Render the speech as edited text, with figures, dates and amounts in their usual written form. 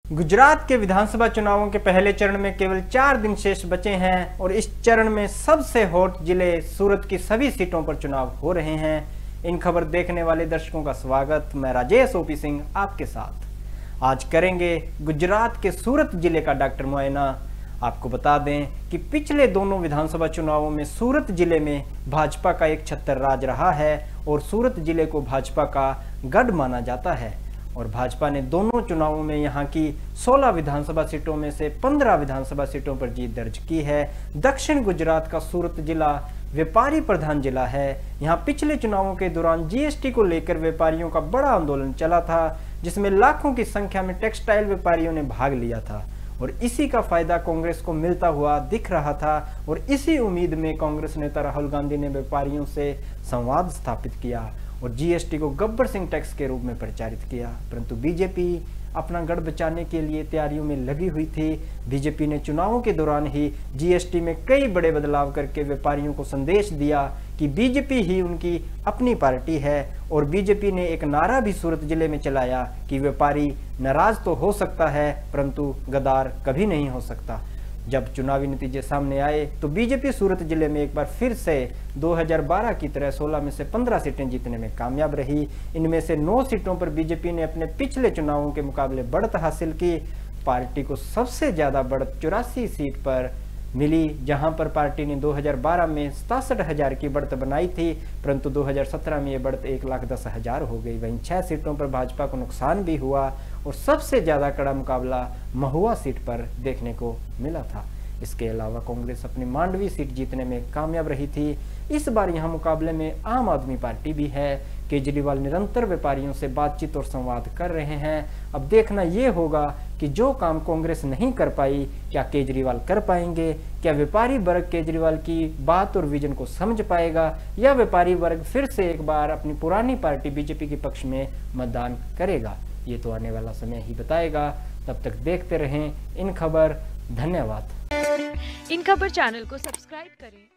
गुजरात के विधानसभा चुनावों के पहले चरण में केवल 4 दिन शेष बचे हैं और इस चरण में सबसे हॉट जिले सूरत की सभी सीटों पर चुनाव हो रहे हैं। इन खबर देखने वाले दर्शकों का स्वागत। मैं राजेश ओपी सिंह आपके साथ। आज करेंगे गुजरात के सूरत जिले का डॉक्टर मुआयना। आपको बता दें कि पिछले दोनों विधानसभा चुनावों में सूरत जिले में भाजपा का एक छत्तर राज रहा है और सूरत जिले को भाजपा का गढ़ माना जाता है और भाजपा ने दोनों चुनावों में यहां की 16 विधानसभा सीटों में से 15 विधानसभा सीटों पर जीत दर्ज की है। दक्षिण गुजरात का सूरत जिला व्यापारी प्रधान जिला है। यहां पिछले चुनावों के दौरान जीएसटी को लेकर व्यापारियों का बड़ा आंदोलन चला था, जिसमें लाखों की संख्या में टेक्सटाइल व्यापारियों ने भाग लिया था और इसी का फायदा कांग्रेस को मिलता हुआ दिख रहा था और इसी उम्मीद में कांग्रेस नेता राहुल गांधी ने व्यापारियों से संवाद स्थापित किया और जीएसटी को गब्बर सिंह टैक्स के रूप में प्रचारित किया। परंतु बीजेपी अपना गढ़ बचाने के लिए तैयारियों में लगी हुई थी। बीजेपी ने चुनावों के दौरान ही जीएसटी में कई बड़े बदलाव करके व्यापारियों को संदेश दिया कि बीजेपी ही उनकी अपनी पार्टी है और बीजेपी ने एक नारा भी सूरत जिले में चलाया कि व्यापारी नाराज तो हो सकता है परंतु गद्दार कभी नहीं हो सकता। जब चुनावी नतीजे सामने आए तो बीजेपी सूरत जिले में एक बार फिर से 2012 की तरह 16 में से 15 सीटें जीतने में कामयाब रही। इनमें से 9 सीटों पर बीजेपी ने अपने पिछले चुनावों के मुकाबले बढ़त हासिल की। पार्टी को सबसे ज्यादा बढ़त 84 सीट पर मिली, जहां पर पार्टी ने 2012 में 67,000 की बढ़त बनाई थी, परंतु 2017 में ये बढ़त 1,10,000 हो गई। वहीं 6 सीटों पर भाजपा को नुकसान भी हुआ और सबसे ज्यादा कड़ा मुकाबला महुआ सीट पर देखने को मिला था। इसके अलावा कांग्रेस अपनी मांडवी सीट जीतने में कामयाब रही थी। इस बार यहां मुकाबले में आम आदमी पार्टी भी है। केजरीवाल निरंतर व्यापारियों से बातचीत और संवाद कर रहे हैं। अब देखना यह होगा कि जो काम कांग्रेस नहीं कर पाई क्या केजरीवाल कर पाएंगे। क्या व्यापारी वर्ग केजरीवाल की बात और विजन को समझ पाएगा या व्यापारी वर्ग फिर से एक बार अपनी पुरानी पार्टी बीजेपी के पक्ष में मतदान करेगा। ये तो आने वाला समय ही बताएगा। तब तक देखते रहें इन खबर। धन्यवाद। इन खबर चैनल को सब्सक्राइब करें।